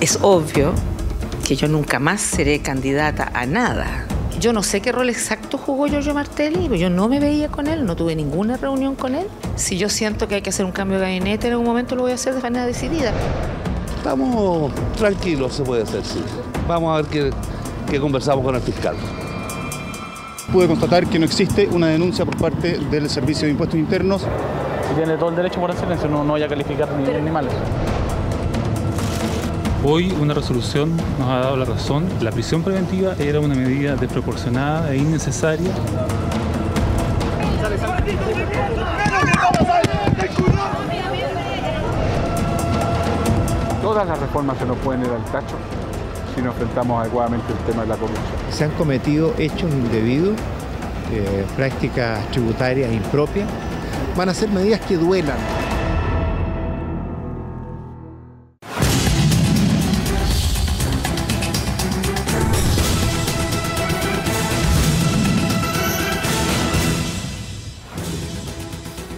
Es obvio que yo nunca más seré candidata a nada. Yo no sé qué rol exacto jugó Giorgio Martelli, pero yo no me veía con él, no tuve ninguna reunión con él. Si yo siento que hay que hacer un cambio de gabinete, en algún momento lo voy a hacer de manera decidida. Estamos tranquilos, se puede hacer, sí. Vamos a ver qué conversamos con el fiscal. Pude constatar que no existe una denuncia por parte del Servicio de Impuestos Internos. Y tiene todo el derecho por hacer eso, no voy a calificar ni bien ni mal. Hoy una resolución nos ha dado la razón. La prisión preventiva era una medida desproporcionada e innecesaria. Todas las reformas se nos pueden ir al tacho si no enfrentamos adecuadamente el tema de la corrupción. Se han cometido hechos indebidos, prácticas tributarias impropias. Van a ser medidas que duelan.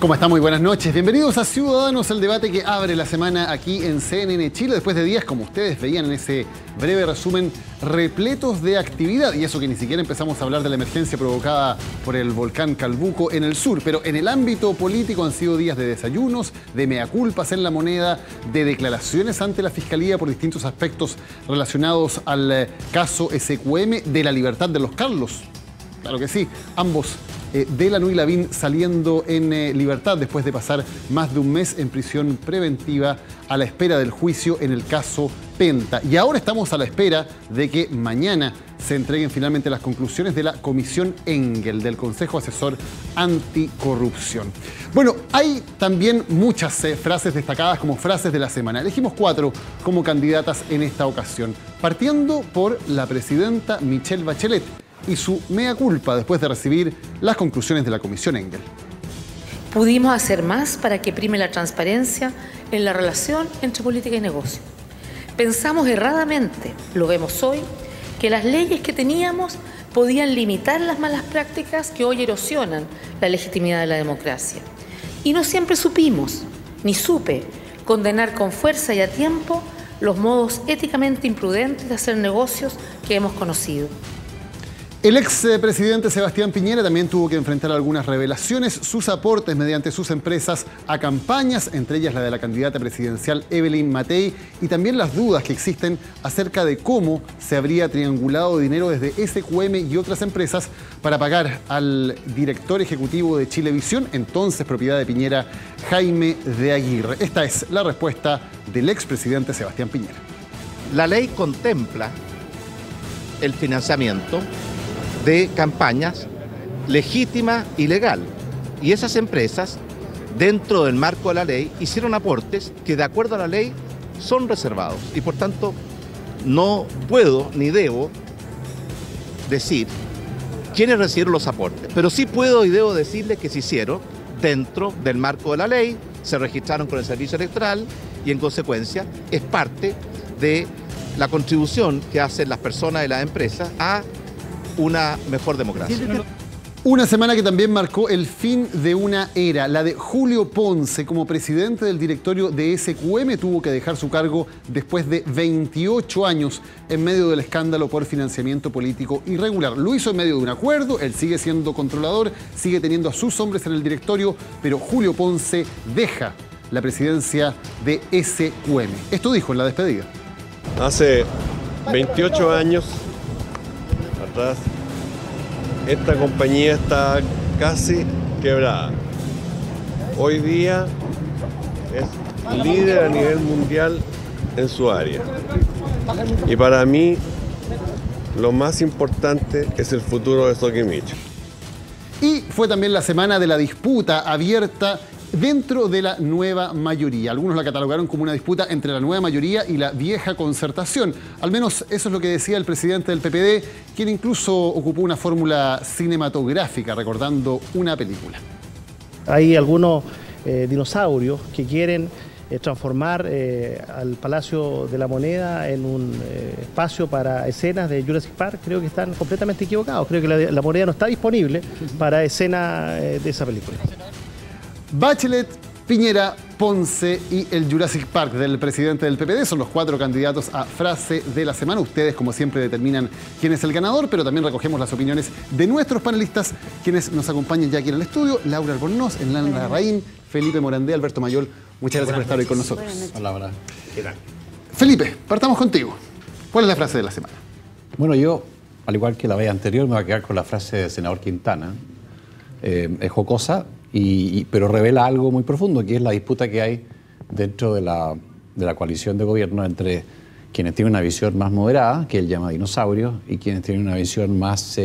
¿Cómo están? Muy buenas noches. Bienvenidos a Ciudadanos, el debate que abre la semana aquí en CNN Chile, después de días, como ustedes veían en ese breve resumen, repletos de actividad. Y eso que ni siquiera empezamos a hablar de la emergencia provocada por el volcán Calbuco en el sur. Pero en el ámbito político han sido días de desayunos, de mea culpas en la moneda, de declaraciones ante la Fiscalía por distintos aspectos relacionados al caso SQM, de la libertad de los Carlos. Claro que sí, ambos. Delano y Lavín saliendo en libertad después de pasar más de un mes en prisión preventiva a la espera del juicio en el caso Penta. Y ahora estamos a la espera de que mañana se entreguen finalmente las conclusiones de la Comisión Engel, del Consejo Asesor Anticorrupción. Bueno, hay también muchas frases destacadas como frases de la semana. Elegimos 4 como candidatas en esta ocasión, partiendo por la presidenta Michelle Bachelet y su mea culpa después de recibir las conclusiones de la Comisión Engel. Pudimos hacer más para que prime la transparencia en la relación entre política y negocio. Pensamos erradamente, lo vemos hoy, que las leyes que teníamos podían limitar las malas prácticas que hoy erosionan la legitimidad de la democracia. Y no siempre supimos, ni supe, condenar con fuerza y a tiempo los modos éticamente imprudentes de hacer negocios que hemos conocido. El expresidente Sebastián Piñera también tuvo que enfrentar algunas revelaciones, sus aportes mediante sus empresas a campañas, entre ellas la de la candidata presidencial Evelyn Matei, y también las dudas que existen acerca de cómo se habría triangulado dinero desde SQM y otras empresas para pagar al director ejecutivo de Chilevisión, entonces propiedad de Piñera, Jaime de Aguirre. Esta es la respuesta del expresidente Sebastián Piñera. La ley contempla el financiamiento de campañas legítima y legal. Y esas empresas, dentro del marco de la ley, hicieron aportes que de acuerdo a la ley son reservados. Y por tanto, no puedo ni debo decir quiénes recibieron los aportes. Pero sí puedo y debo decirles que se hicieron dentro del marco de la ley, se registraron con el servicio electoral y en consecuencia es parte de la contribución que hacen las personas y las empresas a una mejor democracia. Una semana que también marcó el fin de una era, la de Julio Ponce como presidente del directorio de SQM. Tuvo que dejar su cargo después de 28 años en medio del escándalo por financiamiento político irregular. Lo hizo en medio de un acuerdo, él sigue siendo controlador, sigue teniendo a sus hombres en el directorio, pero Julio Ponce deja la presidencia de SQM. Esto dijo en la despedida. Hace 28 años atrás, esta compañía está casi quebrada. Hoy día es líder a nivel mundial en su área. Y para mí, lo más importante es el futuro de Soquimich. Y fue también la semana de la disputa abierta dentro de la nueva mayoría. Algunos la catalogaron como una disputa entre la nueva mayoría y la vieja concertación. Al menos eso es lo que decía el presidente del PPD, quien incluso ocupó una fórmula cinematográfica recordando una película. Hay algunos dinosaurios que quieren transformar al Palacio de la Moneda en un espacio para escenas de Jurassic Park. Creo que están completamente equivocados. Creo que la Moneda no está disponible para escenas de esa película. Bachelet Piñera, Ponce y el Jurassic Park del presidente del PPD son los 4 candidatos a frase de la semana. Ustedes, como siempre, determinan quién es el ganador, pero también recogemos las opiniones de nuestros panelistas, quienes nos acompañan ya aquí en el estudio. Laura Albornoz, Hernán Larraín, Felipe Morandé, Alberto Mayol. Muchas gracias por estar hoy con nosotros. Hola. ¿Qué tal? Felipe, partamos contigo. ¿Cuál es la frase de la semana? Bueno, yo, al igual que la vez anterior, me voy a quedar con la frase del senador Quintana. Es jocosa, pero revela algo muy profundo, que es la disputa que hay dentro de la coalición de gobierno entre quienes tienen una visión más moderada, que él llama dinosaurio, y quienes tienen una visión más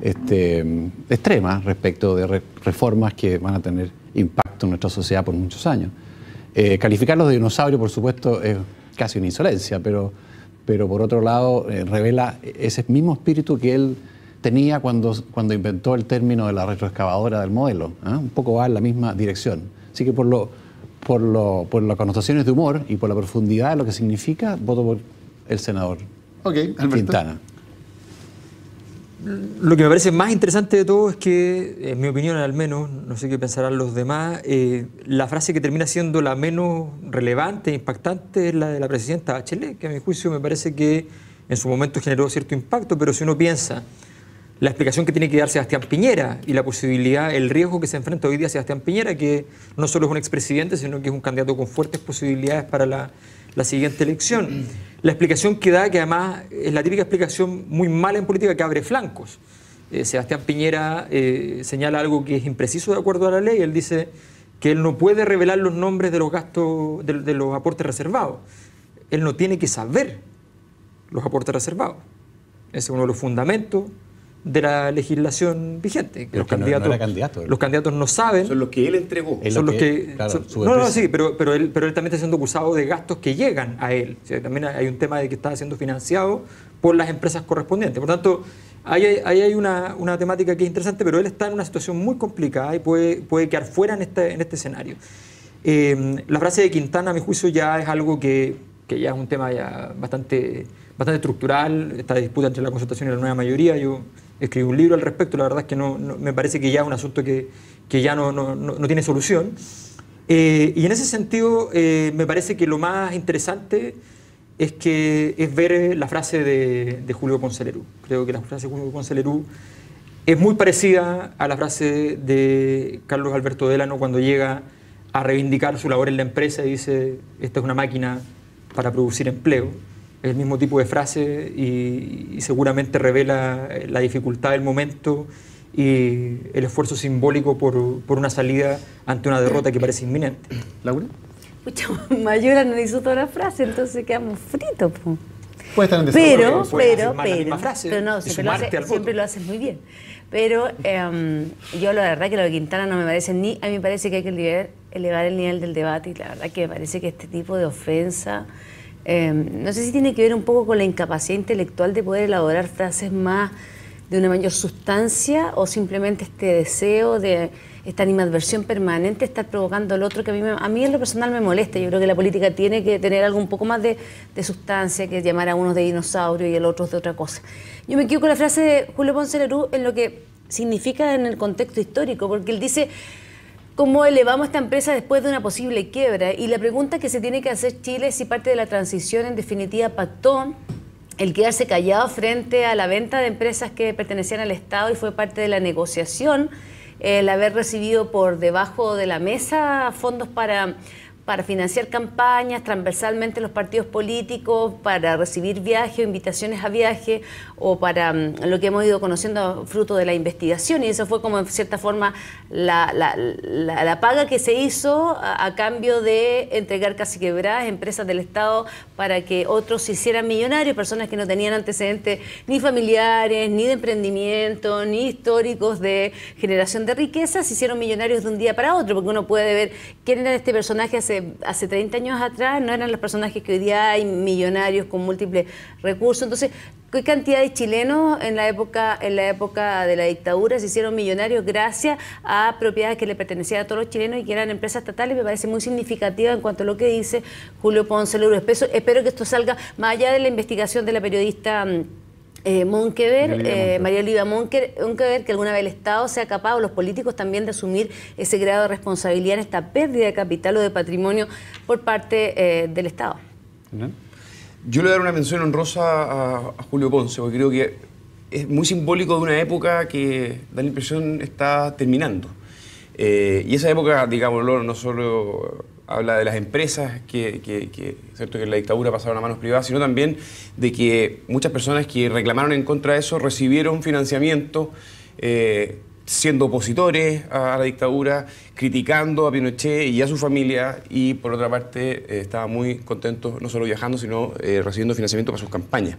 extrema respecto de reformas que van a tener impacto en nuestra sociedad por muchos años. Calificarlos de dinosaurio, por supuesto, es casi una insolencia, pero por otro lado revela ese mismo espíritu que él tenía cuando inventó el término de la retroexcavadora del modelo. Un poco va en la misma dirección. Así que por las connotaciones de humor y por la profundidad de lo que significa, voto por el senador Quintana. Lo que me parece más interesante de todo es que, en mi opinión al menos, no sé qué pensarán los demás, la frase que termina siendo la menos relevante e impactante es la de la presidenta Bachelet, que a mi juicio me parece que en su momento generó cierto impacto, pero si uno piensa la explicación que tiene que dar Sebastián Piñera y la posibilidad, el riesgo que se enfrenta hoy día Sebastián Piñera, que no solo es un expresidente, sino que es un candidato con fuertes posibilidades para la siguiente elección. La explicación que da, que además es la típica explicación muy mala en política, que abre flancos. Sebastián Piñera señala algo que es impreciso de acuerdo a la ley. Él dice que él no puede revelar los nombres de los gastos, de los aportes reservados. Él no tiene que saber los aportes reservados. Ese es uno de los fundamentos de la legislación vigente. Que los candidatos no saben. Son los que él entregó. Sí, pero él también está siendo acusado de gastos que llegan a él. O sea, también hay un tema de que está siendo financiado por las empresas correspondientes. Por tanto, ahí hay una temática que es interesante, pero él está en una situación muy complicada y puede quedar fuera en este escenario. La frase de Quintana, a mi juicio, ya es algo que ya es un tema ya bastante estructural, esta disputa entre la concertación y la nueva mayoría. Yo escribí un libro al respecto, la verdad es que no me parece que ya es un asunto que ya no tiene solución. Y en ese sentido, me parece que lo más interesante es ver la frase de Julio Ponce Lerú. Creo que la frase de Julio Ponce Lerú es muy parecida a la frase de Carlos Alberto Delano cuando llega a reivindicar su labor en la empresa y dice: esta es una máquina para producir empleo. Es el mismo tipo de frase y seguramente revela la dificultad del momento y el esfuerzo simbólico por una salida ante una derrota que parece inminente. ¿Laura? Pucha, Mayor analizó toda la frase, entonces quedamos fritos. Puede estar en desacuerdo. Pero no, siempre lo haces muy bien. Pero yo la verdad que lo de Quintana no me parece a mí me parece que hay que elevar el nivel del debate, y la verdad que me parece que este tipo de ofensa, no sé si tiene que ver un poco con la incapacidad intelectual de poder elaborar frases más de una mayor sustancia, o simplemente este deseo de esta animadversión permanente, estar provocando al otro, que a mí en lo personal me molesta. Yo creo que la política tiene que tener algo un poco más de sustancia, que llamar a unos de dinosaurio y a los otros de otra cosa. Yo me quedo con la frase de Julio Ponce Lerú en lo que significa en el contexto histórico, porque él dice: ¿cómo elevamos esta empresa después de una posible quiebra? Y la pregunta que se tiene que hacer Chile es si parte de la transición en definitiva pactó el quedarse callado frente a la venta de empresas que pertenecían al Estado y fue parte de la negociación, el haber recibido por debajo de la mesa fondos para financiar campañas transversalmente los partidos políticos, para recibir viajes o invitaciones a viaje, o para lo que hemos ido conociendo fruto de la investigación. Y eso fue como en cierta forma la paga que se hizo a cambio de entregar casi quebradas empresas del Estado para que otros se hicieran millonarios, personas que no tenían antecedentes ni familiares, ni de emprendimiento, ni históricos de generación de riqueza, se hicieron millonarios de un día para otro, porque uno puede ver quién era este personaje hace 30 años atrás, no eran los personajes que hoy día hay, millonarios con múltiples recursos. Entonces, ¿qué cantidad de chilenos en la época de la dictadura se hicieron millonarios gracias a propiedades que le pertenecían a todos los chilenos y que eran empresas estatales? Me parece muy significativa en cuanto a lo que dice Julio Ponce Lerú. Espero que esto salga más allá de la investigación de la periodista María Olivia Monkever, que alguna vez el Estado sea capaz, o los políticos también, de asumir ese grado de responsabilidad en esta pérdida de capital o de patrimonio por parte del Estado. Yo le voy a dar una mención honrosa a Julio Ponce, porque creo que es muy simbólico de una época que da la impresión está terminando. Y esa época, digámoslo, no solo habla de las empresas ¿cierto?, que en la dictadura pasaron a manos privadas, sino también de que muchas personas que reclamaron en contra de eso recibieron financiamiento siendo opositores a la dictadura, criticando a Pinochet y a su familia, y por otra parte estaban muy contentos no solo viajando, sino recibiendo financiamiento para sus campañas.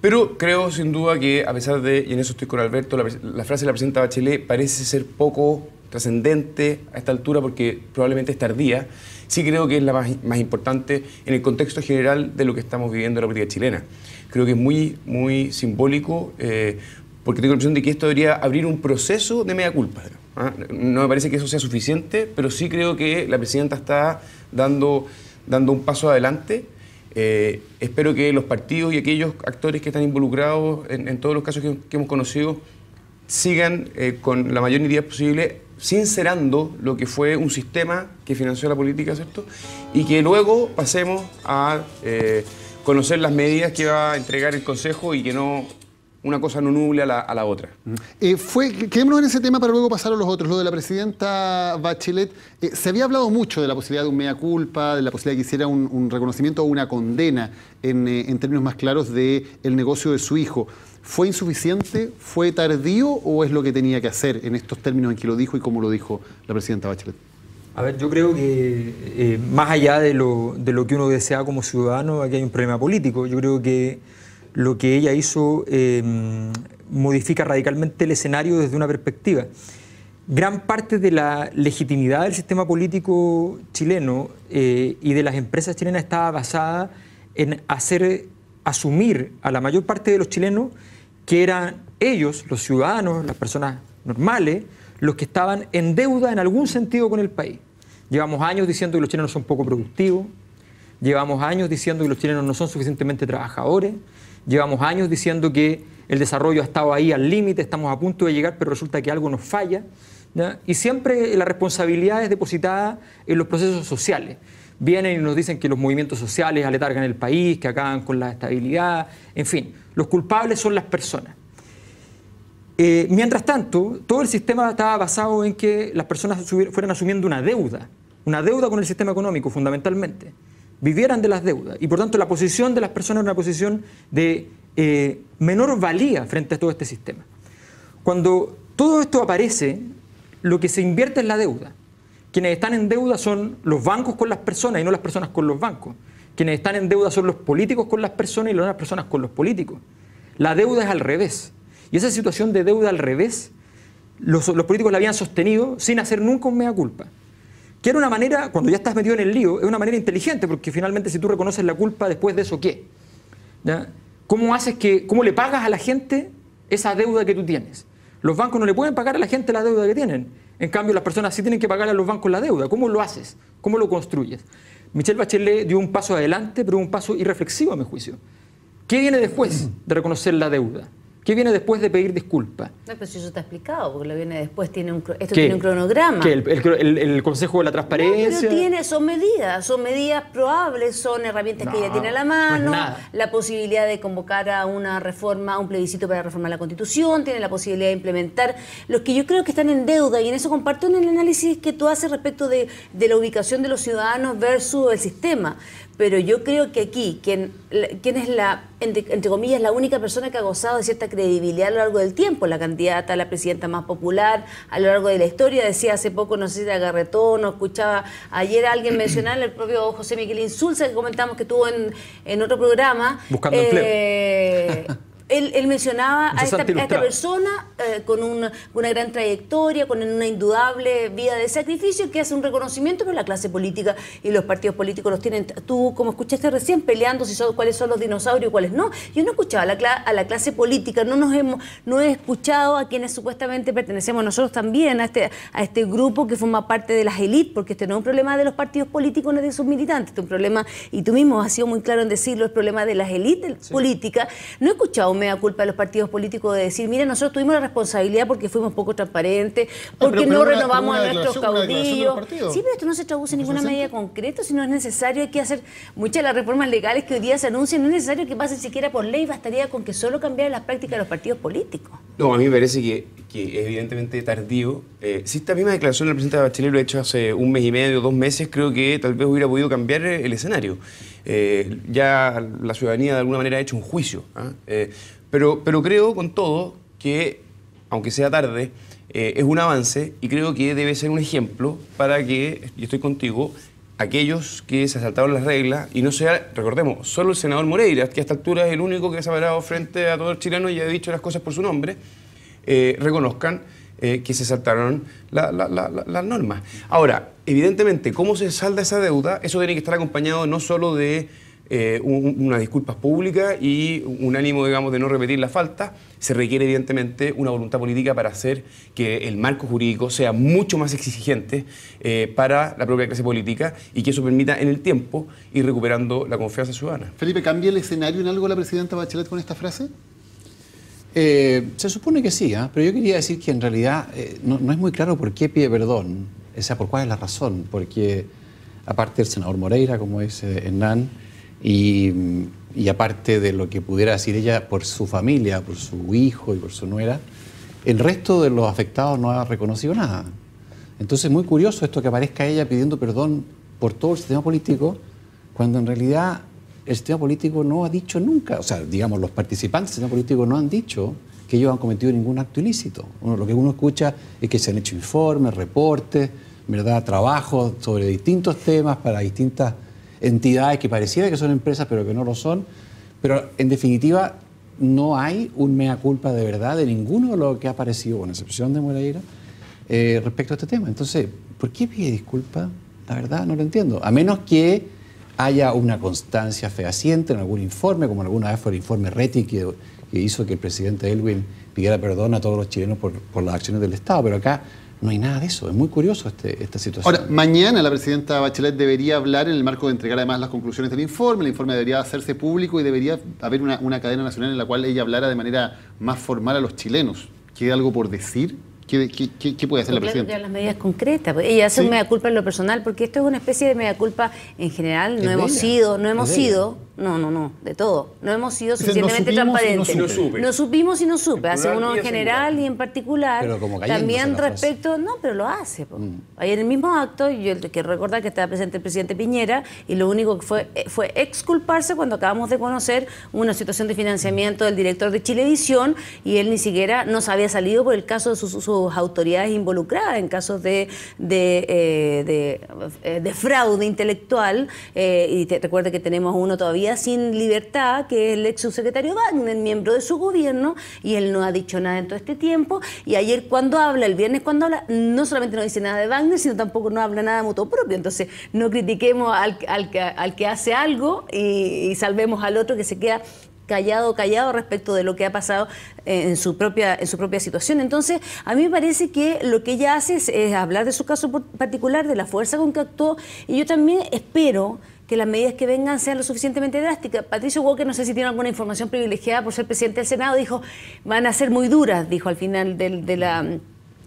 Pero creo sin duda que, a pesar de, y en eso estoy con Alberto, la frase de la presidenta Bachelet parece ser poco trascendente a esta altura porque probablemente es tardía. Sí creo que es la más importante en el contexto general de lo que estamos viviendo en la política chilena. Creo que es muy simbólico porque tengo la impresión de que esto debería abrir un proceso de mea culpa. No me parece que eso sea suficiente, pero sí creo que la presidenta está dando un paso adelante. Espero que los partidos y aquellos actores que están involucrados en todos los casos que hemos conocido sigan con la mayor nitidez posible sincerando lo que fue un sistema que financió la política, ¿cierto? Y que luego pasemos a conocer las medidas que va a entregar el Consejo y que no una cosa no nuble a la otra. Quedémonos en ese tema para luego pasar a los otros. Lo de la presidenta Bachelet, se había hablado mucho de la posibilidad de un mea culpa, de la posibilidad de que hiciera un reconocimiento o una condena, en términos más claros, del negocio de su hijo. ¿Fue insuficiente? ¿Fue tardío? ¿O es lo que tenía que hacer en estos términos en que lo dijo y cómo lo dijo la presidenta Bachelet? A ver, yo creo que más allá de lo que uno desea como ciudadano, aquí hay un problema político. Yo creo que lo que ella hizo modifica radicalmente el escenario desde una perspectiva. Gran parte de la legitimidad del sistema político chileno y de las empresas chilenas estaba basada en hacer asumir a la mayor parte de los chilenos que eran ellos, los ciudadanos, las personas normales, los que estaban en deuda en algún sentido con el país. Llevamos años diciendo que los chilenos son poco productivos, llevamos años diciendo que los chilenos no son suficientemente trabajadores, llevamos años diciendo que el desarrollo ha estado ahí al límite, estamos a punto de llegar, pero resulta que algo nos falla, ¿ya? Y siempre la responsabilidad es depositada en los procesos sociales. Vienen y nos dicen que los movimientos sociales aletargan el país, que acaban con la estabilidad, en fin, los culpables son las personas. Mientras tanto, todo el sistema estaba basado en que las personas fueran asumiendo una deuda con el sistema económico fundamentalmente, vivieran de las deudas, y por tanto la posición de las personas era una posición de menor valía frente a todo este sistema. Cuando todo esto aparece, lo que se invierte es la deuda. Quienes están en deuda son los bancos con las personas y no las personas con los bancos. Quienes están en deuda son los políticos con las personas y no las personas con los políticos. La deuda es al revés. Y esa situación de deuda al revés, los políticos la habían sostenido sin hacer nunca un mea culpa. Que era una manera, cuando ya estás metido en el lío, es una manera inteligente, porque finalmente si tú reconoces la culpa, después de eso, ¿qué? ¿Ya? ¿Cómo le pagas a la gente esa deuda que tú tienes? Los bancos no le pueden pagar a la gente la deuda que tienen. En cambio, las personas sí tienen que pagar a los bancos la deuda. ¿Cómo lo haces? ¿Cómo lo construyes? Michelle Bachelet dio un paso adelante, pero un paso irreflexivo a mi juicio. ¿Qué viene después de reconocer la deuda? ¿Qué viene después de pedir disculpas? No, pero si eso está explicado, porque lo viene después, tiene un cronograma. ¿Qué? ¿El Consejo de la Transparencia? No, pero son medidas probables, son herramientas que ella tiene a la mano, la posibilidad de convocar a una reforma, a un plebiscito para reformar la Constitución, tiene la posibilidad de implementar los que yo creo que están en deuda, y en eso comparto en el análisis que tú haces respecto de la ubicación de los ciudadanos versus el sistema. Pero yo creo que aquí, quien es entre comillas, la única persona que ha gozado de cierta credibilidad a lo largo del tiempo, la candidata a la presidenta más popular a lo largo de la historia, decía hace poco, no sé si era Garretón, o escuchaba ayer a alguien mencionar, el propio José Miguel Insulza, que comentamos que estuvo en otro programa. Buscando empleo. Él mencionaba a esta persona con una gran trayectoria, con una indudable vida de sacrificio, que hace un reconocimiento, pero la clase política y los partidos políticos los tienen, tú como escuchaste recién, peleando cuáles son los dinosaurios y cuáles no. Yo no escuchaba a la clase política, no he escuchado a quienes supuestamente pertenecemos nosotros también a este grupo que forma parte de las élites, porque este no es un problema de los partidos políticos ni de sus militantes, este es un problema, y tú mismo has sido muy claro en decirlo, el problema de las élites políticas. No he escuchado un mea culpa de los partidos políticos de decir, mira, nosotros tuvimos la responsabilidad porque fuimos poco transparentes, porque no renovamos a nuestros caudillos. Sí, pero esto no se traduce en ninguna medida concreta, si no es necesario, hay que hacer muchas de las reformas legales que hoy día se anuncian, no es necesario que pasen siquiera por ley, bastaría con que solo cambiaran las prácticas de los partidos políticos. No, a mí me parece que evidentemente tardío. Si esta misma declaración del presidente Bachelet lo ha hecho hace un mes y medio, 2 meses, creo que tal vez hubiera podido cambiar el escenario. Ya la ciudadanía de alguna manera ha hecho un juicio. Pero creo con todo que, aunque sea tarde, es un avance y creo que debe ser un ejemplo para que, y estoy contigo, aquellos que se saltaron las reglas, y no sea, recordemos, solo el senador Moreira, que a esta altura es el único que se ha parado frente a todo el chileno y ha dicho las cosas por su nombre, reconozcan que se saltaron las normas. Ahora, evidentemente, ¿cómo se salda esa deuda? Eso tiene que estar acompañado no solo de unas disculpas públicas y un ánimo, digamos, de no repetir la falta. Se requiere, evidentemente, una voluntad política para hacer que el marco jurídico sea mucho más exigente para la propia clase política y que eso permita, en el tiempo, ir recuperando la confianza ciudadana. Felipe, ¿cambia el escenario en algo la presidenta Bachelet con esta frase? Se supone que sí, pero yo quería decir que en realidad no es muy claro por qué pide perdón, o sea, por cuál es la razón, porque aparte del senador Moreira, como dice Hernán, y aparte de lo que pudiera decir ella por su familia, por su hijo y por su nuera, el resto de los afectados no ha reconocido nada. Entonces es muy curioso esto que aparezca ella pidiendo perdón por todo el sistema político, cuando en realidad el sistema político no ha dicho nunca, o sea, digamos, los participantes del sistema político no han dicho que ellos han cometido ningún acto ilícito. Lo que uno escucha es que se han hecho informes, reportes, ¿verdad?, trabajos sobre distintos temas para distintas entidades que pareciera que son empresas pero que no lo son, pero en definitiva no hay un mea culpa de verdad de ninguno de los que ha aparecido, con excepción de Moreira, respecto a este tema. Entonces, ¿por qué pide disculpas? La verdad no lo entiendo, a menos que haya una constancia fehaciente en algún informe, como alguna vez fue el informe Reti que hizo que el presidente Aylwin pidiera perdón a todos los chilenos por las acciones del Estado, pero acá no hay nada de eso. Es muy curioso esta situación. Ahora, mañana la presidenta Bachelet debería hablar en el marco de entregar además las conclusiones del informe. El informe debería hacerse público y debería haber una cadena nacional en la cual ella hablara de manera más formal a los chilenos. ¿Queda algo por decir? ¿Qué puede hacer la presidenta? Claro, las medidas concretas. Ella hace un mea culpa en lo personal, porque esto es una especie de mea culpa en general. No hemos sido, de todo. No hemos sido suficientemente transparentes. No supimos y no supe. Hace uno en general y en particular. También respecto, no, pero lo hace. Ayer en el mismo acto, yo quiero recordar que estaba presente el presidente Piñera y lo único que fue exculparse cuando acabamos de conocer una situación de financiamiento del director de Chilevisión y él ni siquiera nos había salido por el caso de sus autoridades involucradas en casos de fraude intelectual. Y te recuerda que tenemos uno todavía sin libertad, que es el ex subsecretario Wagner, miembro de su gobierno, y él no ha dicho nada en todo este tiempo. Y ayer cuando habla, el viernes cuando habla, no solamente no dice nada de Wagner, sino tampoco no habla nada de mutuo propio. Entonces no critiquemos al que hace algo y salvemos al otro que se queda callado respecto de lo que ha pasado en su propia situación. Entonces, a mí me parece que lo que ella hace es hablar de su caso particular, de la fuerza con que actuó, y yo también espero que las medidas que vengan sean lo suficientemente drásticas. Patricio Walker, no sé si tiene alguna información privilegiada por ser presidente del Senado, dijo, van a ser muy duras, dijo al final de la...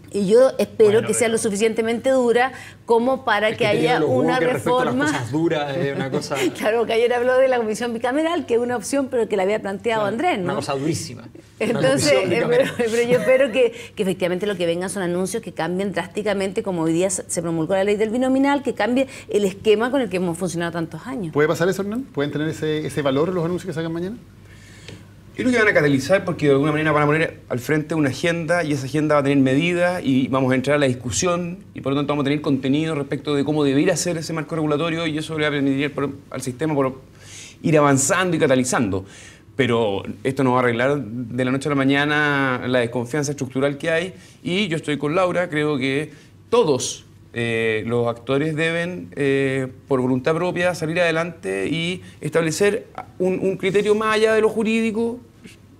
Y yo espero que sea lo suficientemente dura como para que haya una reforma. Las cosas duras, una cosa... Claro, que ayer habló de la comisión bicameral, que es una opción, pero que la había planteado Andrés, ¿no? Una cosa durísima. Entonces, pero yo espero que efectivamente lo que vengan son anuncios que cambien drásticamente, como hoy día se promulgó la ley del binominal, que cambie el esquema con el que hemos funcionado tantos años. ¿Puede pasar eso, Hernán? ¿Pueden tener ese valor los anuncios que salgan mañana? Yo creo que van a catalizar porque de alguna manera van a poner al frente una agenda y esa agenda va a tener medidas y vamos a entrar a la discusión y por lo tanto vamos a tener contenido respecto de cómo debería ser ese marco regulatorio y eso le va a permitir al sistema ir avanzando y catalizando. Pero esto no va a arreglar de la noche a la mañana la desconfianza estructural que hay y yo estoy con Laura, creo que todos los actores deben, por voluntad propia, salir adelante y establecer un criterio más allá de lo jurídico,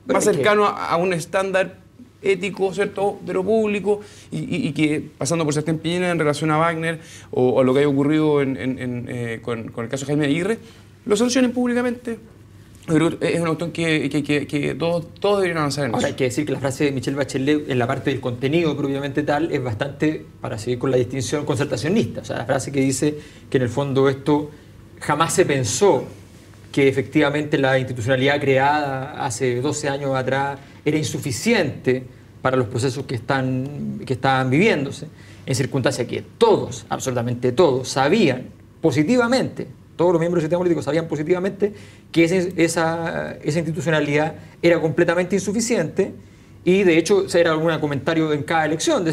más cercano a un estándar ético, ¿cierto?, de lo público y que, pasando por Sebastián Piñera en relación a Wagner o lo que haya ocurrido con el caso de Jaime Aguirre, lo sancionen públicamente Pero es una cuestión que todos deberían avanzar en eso. Ahora hay que decir que la frase de Michelle Bachelet en la parte del contenido propiamente tal es bastante, para seguir con la distinción, concertacionista. O sea, la frase que dice que en el fondo esto jamás se pensó que efectivamente la institucionalidad creada hace 12 años atrás era insuficiente para los procesos que estaban viviéndose, en circunstancias que todos, absolutamente todos, sabían positivamente, todos los miembros del sistema político sabían positivamente que esa institucionalidad era completamente insuficiente. Y de hecho, era algún comentario en cada elección.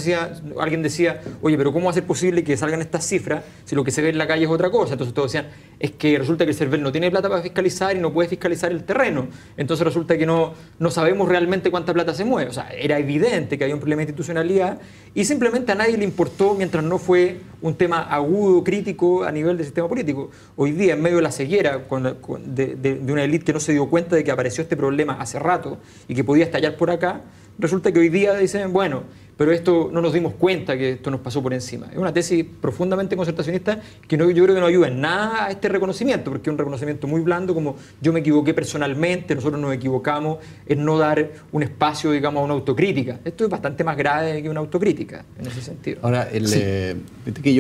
Alguien decía, oye, pero ¿cómo va a ser posible que salgan estas cifras si lo que se ve en la calle es otra cosa? Entonces todos decían, es que resulta que el CERVEL no tiene plata para fiscalizar y no puede fiscalizar el terreno. Entonces resulta que no sabemos realmente cuánta plata se mueve. O sea, era evidente que había un problema de institucionalidad y simplemente a nadie le importó mientras no fue un tema agudo, crítico a nivel del sistema político. Hoy día, en medio de la ceguera de una élite que no se dio cuenta de que apareció este problema hace rato y que podía estallar por acá, resulta que hoy día dicen, bueno, pero esto no nos dimos cuenta que esto nos pasó por encima. Es una tesis profundamente concertacionista que yo creo que no ayuda en nada a este reconocimiento, porque es un reconocimiento muy blando, como yo me equivoqué personalmente, nosotros nos equivocamos en no dar un espacio, digamos, a una autocrítica. Esto es bastante más grave que una autocrítica, en ese sentido. Ahora,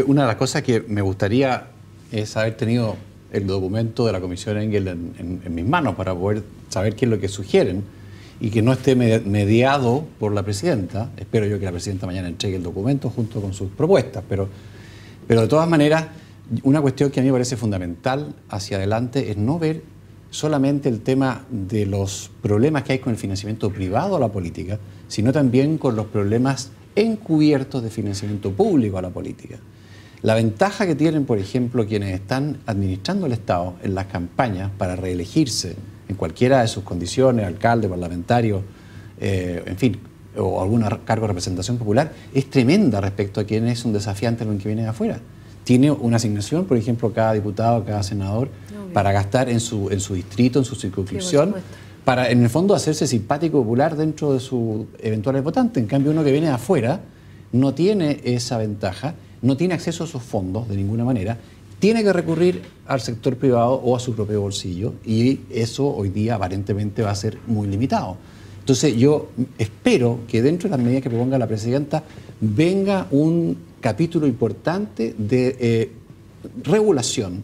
una de las cosas que me gustaría es haber tenido el documento de la Comisión Engel en mis manos para poder saber qué es lo que sugieren, y que no esté mediado por la presidenta. Espero yo que la presidenta mañana entregue el documento junto con sus propuestas, pero de todas maneras, una cuestión que a mí me parece fundamental hacia adelante es no ver solamente el tema de los problemas que hay con el financiamiento privado a la política, sino también con los problemas encubiertos de financiamiento público a la política. La ventaja que tienen, por ejemplo, quienes están administrando el Estado en las campañas para reelegirse en cualquiera de sus condiciones, alcalde, parlamentario, en fin, o algún cargo de representación popular, es tremenda respecto a quien es un desafiante en lo que viene de afuera. Tiene una asignación, por ejemplo, cada diputado, cada senador, para gastar en su distrito, en su circunscripción, para, en el fondo, hacerse simpático popular dentro de sus eventuales votantes. En cambio, uno que viene de afuera no tiene esa ventaja, no tiene acceso a esos fondos de ninguna manera, tiene que recurrir al sector privado o a su propio bolsillo, y eso hoy día aparentemente va a ser muy limitado. Entonces yo espero que dentro de las medidas que proponga la presidenta venga un capítulo importante de regulación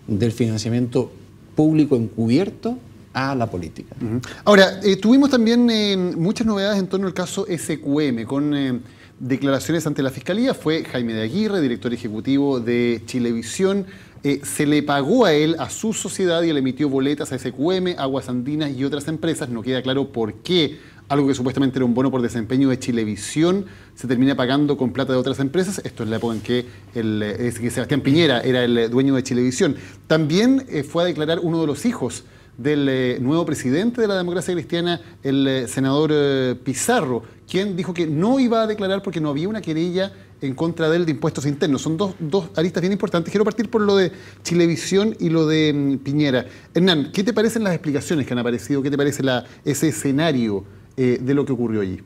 del financiamiento público encubierto a la política. Ahora, tuvimos también muchas novedades en torno al caso SQM, con declaraciones ante la Fiscalía. Fue Jaime de Aguirre, director ejecutivo de Chilevisión. Se le pagó a él, a su sociedad, y le emitió boletas a SQM, Aguas Andinas y otras empresas. No queda claro por qué algo que supuestamente era un bono por desempeño de Chilevisión se termina pagando con plata de otras empresas. Esto es la época en que Sebastián Piñera era el dueño de Chilevisión. También fue a declarar uno de los hijos del nuevo presidente de la Democracia Cristiana, el senador Pizarro, quien dijo que no iba a declarar porque no había una querella en contra de él de impuestos internos. Son dos aristas bien importantes. Quiero partir por lo de Chilevisión y lo de Piñera. Hernán, ¿qué te parecen las explicaciones que han aparecido? ¿Qué te parece ese escenario de lo que ocurrió allí?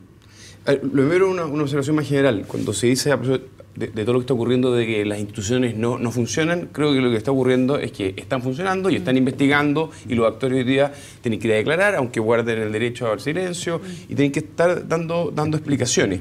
Lo primero, una observación más general. Cuando se dice de todo lo que está ocurriendo, de que las instituciones no funcionan, creo que lo que está ocurriendo es que están funcionando y están investigando, y los actores hoy día tienen que ir a declarar, aunque guarden el derecho al silencio, y tienen que estar dando explicaciones.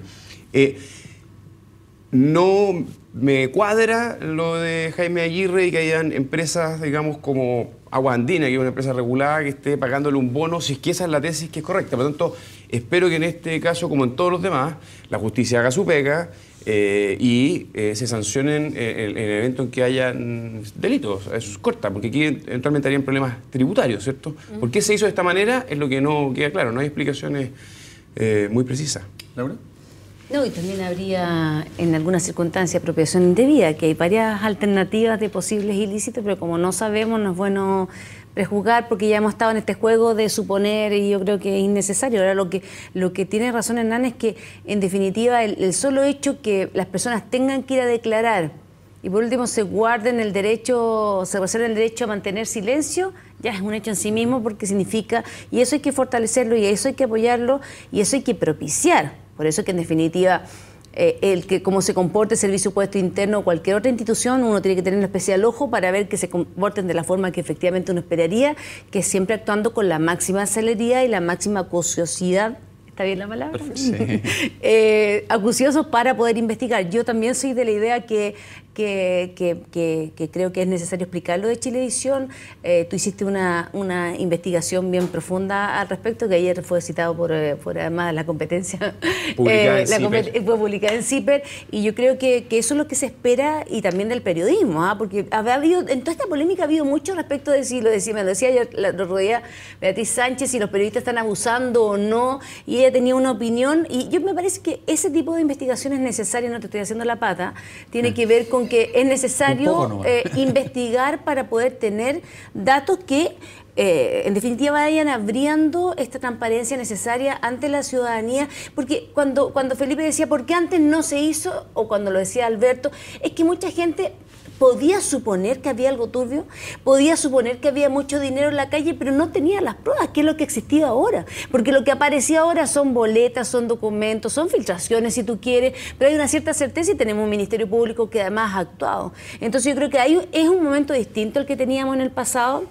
No me cuadra lo de Jaime Aguirre y que hayan empresas, digamos, como Agua Andina, que es una empresa regulada, que esté pagándole un bono, si es que esa es la tesis que es correcta. Por lo tanto, espero que en este caso, como en todos los demás, la justicia haga su pega y se sancionen en el evento en que hayan delitos. Eso es corta, porque aquí eventualmente harían problemas tributarios, ¿cierto? ¿Por qué se hizo de esta manera? Es lo que no queda claro. No hay explicaciones muy precisas. ¿Laura? No, y también habría en algunas circunstancias apropiación indebida, que hay varias alternativas de posibles ilícitos, pero como no sabemos, no es bueno prejuzgar, porque ya hemos estado en este juego de suponer, y yo creo que es innecesario. Ahora, lo que tiene razón Hernán es que, en definitiva, el solo hecho que las personas tengan que ir a declarar y por último se reserven el derecho a mantener silencio, ya es un hecho en sí mismo, porque significa, y eso hay que fortalecerlo, y eso hay que apoyarlo, y eso hay que propiciar. Por eso que en definitiva el que cómo se comporte el Servicio de Impuesto Interno o cualquier otra institución, uno tiene que tener un especial ojo para ver que se comporten de la forma que efectivamente uno esperaría, que siempre actuando con la máxima celeridad y la máxima acuciosidad. ¿Está bien la palabra? Sí. Acuciosos para poder investigar. Yo también soy de la idea que creo que es necesario explicar lo de Chilevisión. Tú hiciste una investigación bien profunda al respecto, que ayer fue citado por además la competencia. Fue publicada en CIPER, y yo creo que eso es lo que se espera, y también del periodismo, porque en toda esta polémica ha habido mucho respecto de si, me lo decía ayer el otro día Beatriz Sánchez, si los periodistas están abusando o no, y ella tenía una opinión, y yo me parece que ese tipo de investigación es necesaria, no te estoy haciendo la pata, tiene que ver con que es necesario investigar para poder tener datos que en definitiva vayan abriendo esta transparencia necesaria ante la ciudadanía, porque cuando Felipe decía ¿por qué antes no se hizo? O cuando lo decía Alberto, es que mucha gente podía suponer que había algo turbio, podía suponer que había mucho dinero en la calle, pero no tenía las pruebas, que es lo que existía ahora. Porque lo que aparecía ahora son boletas, son documentos, son filtraciones si tú quieres, pero hay una cierta certeza y tenemos un Ministerio Público que además ha actuado. Entonces yo creo que ahí es un momento distinto al que teníamos en el pasado.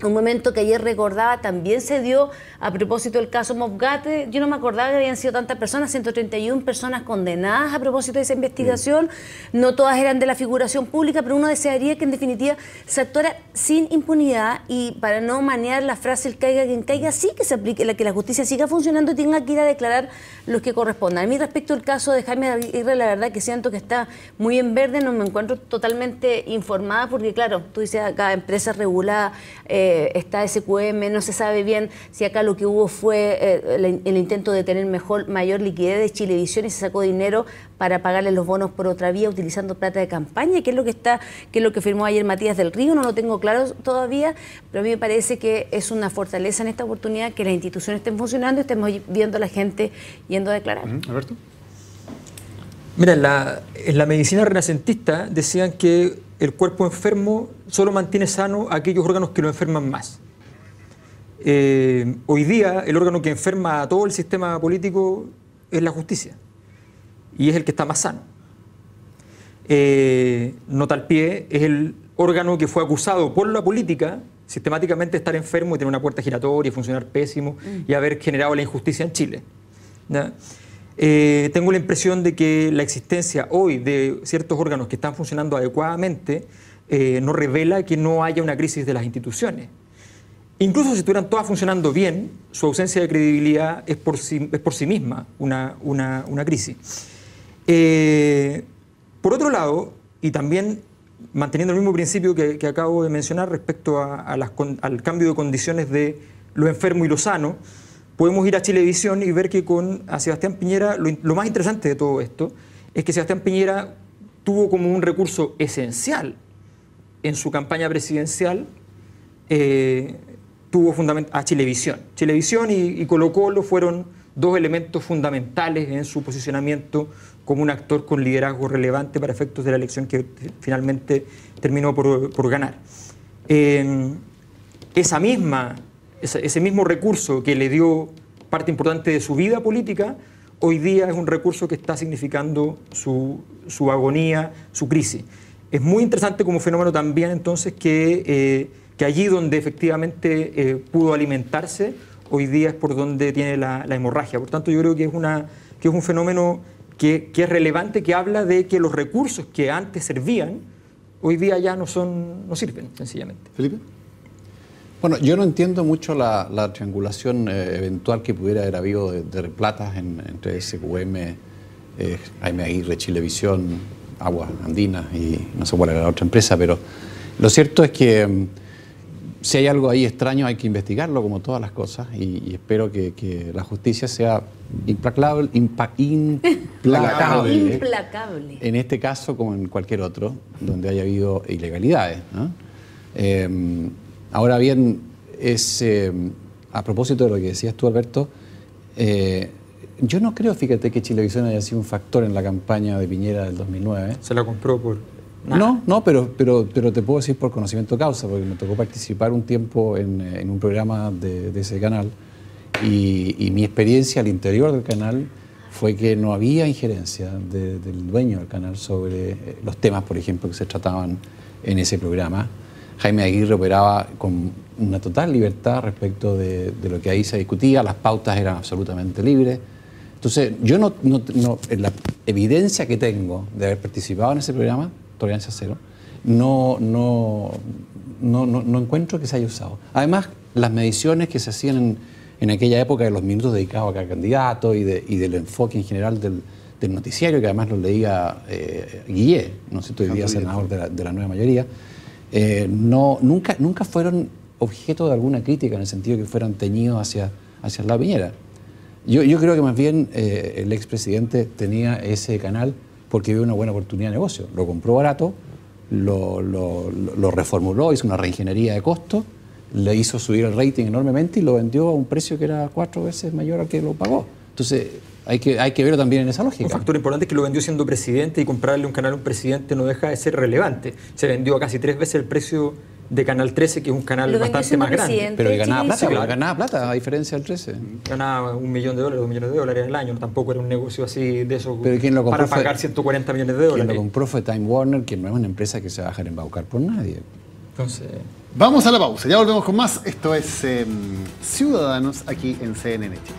Un momento que ayer recordaba también se dio a propósito del caso Mofgate. Yo no me acordaba que habían sido tantas personas, 131 personas condenadas a propósito de esa investigación. No todas eran de la figuración pública, pero uno desearía que en definitiva se actuara sin impunidad, y para no manear la frase el caiga quien caiga, sí que se aplique, que la justicia siga funcionando y tenga que ir a declarar los que correspondan. A mí respecto al caso de Jaime Aguirre, la verdad que siento que está muy en verde, no me encuentro totalmente informada, porque claro, tú dices acá empresa regulada, está SQM, no se sabe bien si acá lo que hubo fue el intento de tener mayor liquidez de Chilevisión y se sacó dinero para pagarle los bonos por otra vía utilizando plata de campaña, que es lo que firmó ayer Matías del Río. No lo tengo claro todavía, pero a mí me parece que es una fortaleza en esta oportunidad que las instituciones estén funcionando y estemos viendo a la gente yendo a declarar. Alberto. Mira, en la medicina renacentista decían que el cuerpo enfermo solo mantiene sano aquellos órganos que lo enferman más. Hoy día el órgano que enferma a todo el sistema político es la justicia, y es el que está más sano. Nota al pie, es el órgano que fue acusado por la política sistemáticamente de estar enfermo y tener una puerta giratoria y funcionar pésimo y haber generado la injusticia en Chile, ¿ya? Tengo la impresión de que la existencia hoy de ciertos órganos que están funcionando adecuadamente no revela que no haya una crisis de las instituciones. Incluso si estuvieran todas funcionando bien, su ausencia de credibilidad es por sí misma una crisis. Por otro lado, y también manteniendo el mismo principio que acabo de mencionar respecto al cambio de condiciones de lo enfermo y lo sano, podemos ir a Chilevisión y ver que a Sebastián Piñera, lo más interesante de todo esto es que Sebastián Piñera tuvo como un recurso esencial en su campaña presidencial, tuvo a Chilevisión. Chilevisión y Colo-Colo fueron dos elementos fundamentales en su posicionamiento como un actor con liderazgo relevante para efectos de la elección que finalmente terminó por ganar. Ese mismo recurso que le dio parte importante de su vida política, hoy día es un recurso que está significando su agonía, su crisis. Es muy interesante como fenómeno también entonces que allí donde efectivamente pudo alimentarse, hoy día es por donde tiene la hemorragia. Por tanto, yo creo que es un fenómeno que es relevante, que habla de que los recursos que antes servían, hoy día ya no sirven, sencillamente. Felipe. Bueno, yo no entiendo mucho la triangulación eventual que pudiera haber habido de platas entre SQM, Jaime Aguirre, Chilevisión, Aguas Andinas y no sé cuál era la otra empresa, pero lo cierto es que si hay algo ahí extraño hay que investigarlo como todas las cosas y espero que la justicia sea implacable. En este caso como en cualquier otro donde haya habido ilegalidades, ¿no? Ahora bien, a propósito de lo que decías tú, Alberto, yo no creo, fíjate, que Chilevisión haya sido un factor en la campaña de Piñera del 2009. Se la compró por nada. No, pero te puedo decir por conocimiento de causa, porque me tocó participar un tiempo en un programa de ese canal y mi experiencia al interior del canal fue que no había injerencia del dueño del canal sobre los temas, por ejemplo, que se trataban en ese programa. Jaime de Aguirre operaba con una total libertad respecto de lo que ahí se discutía, las pautas eran absolutamente libres. Entonces, yo en la evidencia que tengo de haber participado en ese programa, Tolerancia Cero, no encuentro que se haya usado. Además, las mediciones que se hacían en aquella época de los minutos dedicados a cada candidato y del enfoque en general del noticiario, que además lo leía Guillé, no sé, hoy día senador de la nueva mayoría, nunca fueron objeto de alguna crítica en el sentido que fueran teñidos hacia el lado Piñera. Yo creo que más bien el expresidente tenía ese canal porque vio una buena oportunidad de negocio. Lo compró barato, lo reformuló, hizo una reingeniería de costos, le hizo subir el rating enormemente y lo vendió a un precio que era 4 veces mayor al que lo pagó. Entonces hay que verlo también en esa lógica. Un factor importante es que lo vendió siendo presidente, y comprarle un canal a un presidente no deja de ser relevante. Se vendió a casi 3 veces el precio de Canal 13, que es un canal bastante más grande. Pero ganaba plata, a diferencia del 13. Ganaba $1 millón, $2 millones al año. Tampoco era un negocio así de esos para pagar 140 millones de dólares. Quien lo compró fue Time Warner, que no es una empresa que se va a dejar embaucar por nadie. Entonces, vamos a la pausa, ya volvemos con más. Esto es Ciudadanos aquí en CNN Chile.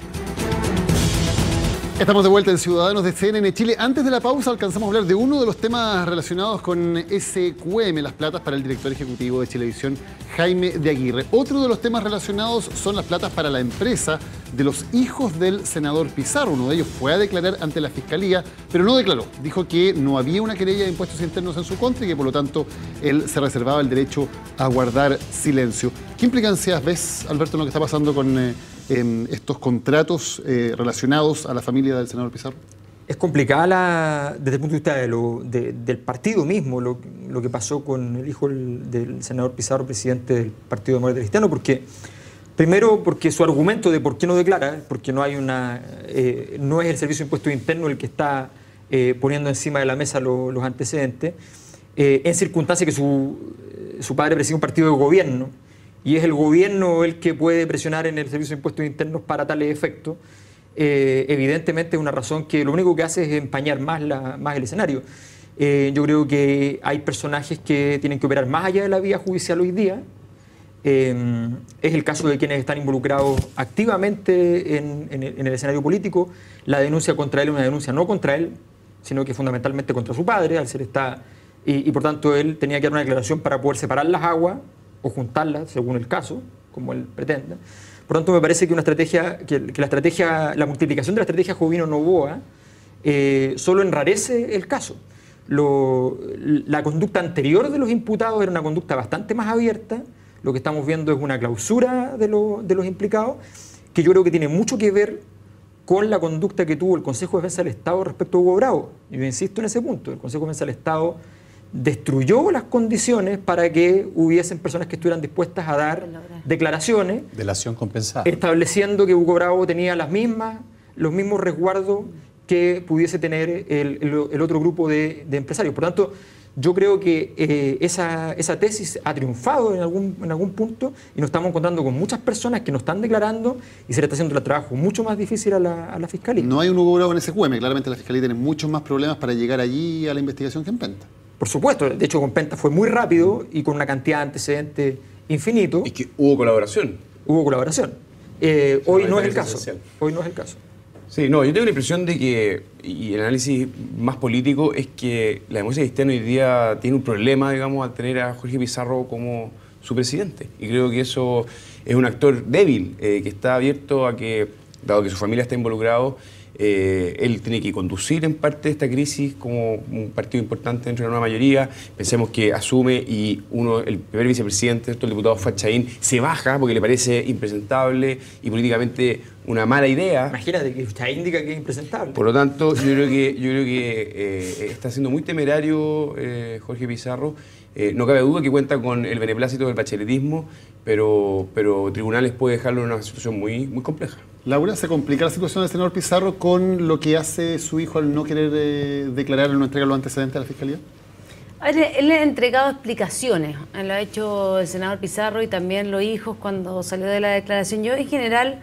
Estamos de vuelta en Ciudadanos de CNN Chile. Antes de la pausa alcanzamos a hablar de uno de los temas relacionados con SQM, las platas para el director ejecutivo de Chilevisión, Jaime de Aguirre. Otro de los temas relacionados son las platas para la empresa de los hijos del senador Pizarro. Uno de ellos fue a declarar ante la Fiscalía, pero no declaró. Dijo que no había una querella de impuestos internos en su contra y que por lo tanto él se reservaba el derecho a guardar silencio. ¿Qué implicancias ves, Alberto, en lo que está pasando con estos contratos relacionados a la familia del senador Pizarro? Es complicada desde el punto de vista del partido mismo lo que pasó con el hijo del senador Pizarro, presidente del Partido Demócrata Cristiano, porque primero porque su argumento de por qué no declara, porque no hay no es el Servicio de Impuestos Internos el que está poniendo encima de la mesa los antecedentes, en circunstancias que su padre preside un partido de gobierno, y es el gobierno el que puede presionar en el Servicio de Impuestos Internos para tales efectos. Evidentemente es una razón que lo único que hace es empañar más el escenario. Yo creo que hay personajes que tienen que operar más allá de la vía judicial hoy día. Es el caso de quienes están involucrados activamente en el escenario político. La denuncia contra él es una denuncia no contra él, sino que fundamentalmente contra su padre, al ser y por tanto él tenía que dar una declaración para poder separar las aguas o juntarlas, según el caso, como él pretende. Por tanto, me parece que la multiplicación de la estrategia Jovino-Novoa solo enrarece el caso. La conducta anterior de los imputados era una conducta bastante más abierta. Lo que estamos viendo es una clausura de los implicados, que yo creo que tiene mucho que ver con la conducta que tuvo el Consejo de Defensa del Estado respecto a Hugo Bravo. Yo insisto en ese punto. El Consejo de Defensa del Estado destruyó las condiciones para que hubiesen personas que estuvieran dispuestas a dar declaraciones. Delación compensada. Estableciendo que Hugo Bravo tenía los mismos resguardos que pudiese tener el otro grupo de empresarios. Por tanto, yo creo que esa tesis ha triunfado en algún punto y nos estamos encontrando con muchas personas que no están declarando y se le está haciendo el trabajo mucho más difícil a la Fiscalía. No hay un Hugo Bravo en SQM. Claramente la Fiscalía tiene muchos más problemas para llegar allí a la investigación que en Penta. Por supuesto, de hecho con Penta fue muy rápido y con una cantidad de antecedentes infinito. Es que hubo colaboración. Hubo colaboración. Hoy no es el caso. Hoy no es el caso. Sí, no, yo tengo la impresión de que, y el análisis más político, es que la democracia cristiana hoy día tiene un problema, digamos, al tener a Jorge Pizarro como su presidente. Y creo que eso es un actor débil, que está abierto a que, dado que su familia está involucrado, él tiene que conducir en parte esta crisis como un partido importante dentro de una nueva mayoría. Pensemos que asume y el primer vicepresidente, el diputado Fachaín, se baja porque le parece impresentable y políticamente una mala idea. Imagínate que usted indica que es impresentable. Por lo tanto, yo creo que está siendo muy temerario Jorge Pizarro. No cabe duda que cuenta con el beneplácito del bacheletismo, pero tribunales puede dejarlo en una situación muy, muy compleja. Laura, ¿se complica la situación del senador Pizarro con lo que hace su hijo al no querer declarar o no entregar los antecedentes a la Fiscalía? A ver, él le ha entregado explicaciones. Lo ha hecho el senador Pizarro y también los hijos cuando salió de la declaración. Yo, en general,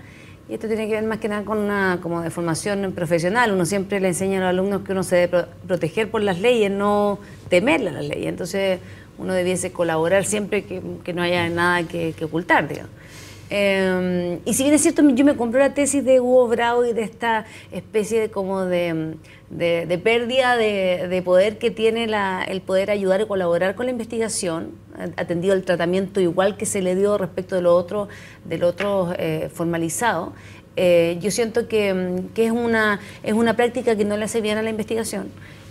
Y esto tiene que ver más que nada con una como de formación profesional. Uno siempre le enseña a los alumnos que uno se debe proteger por las leyes, no temerle a las leyes. Entonces uno debiese colaborar siempre que no haya nada que ocultar, digamos. Y si bien es cierto, yo me compré la tesis de Hugo Bravo y de esta especie de como de pérdida de poder que tiene el poder ayudar y colaborar con la investigación, atendido al tratamiento igual que se le dio respecto del otro formalizado. Yo siento que es una práctica que no le hace bien a la investigación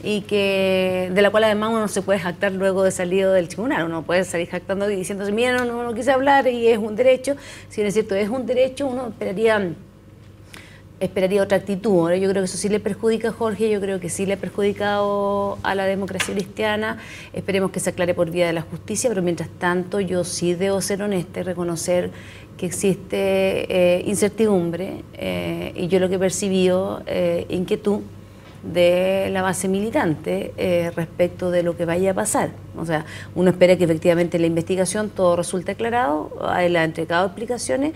y de la cual además uno no se puede jactar luego de salido del tribunal. Uno puede salir jactando y diciéndose, mira, no quise hablar y es un derecho. Si es cierto, es un derecho, uno esperaría otra actitud. Yo creo que eso sí le perjudica a Jorge, yo creo que sí le ha perjudicado a la democracia cristiana. Esperemos que se aclare por vía de la justicia, pero mientras tanto yo sí debo ser honesta y reconocer que existe incertidumbre y yo lo que he percibido, inquietud de la base militante respecto de lo que vaya a pasar. O sea, uno espera que efectivamente en la investigación todo resulte aclarado, él ha entregado explicaciones,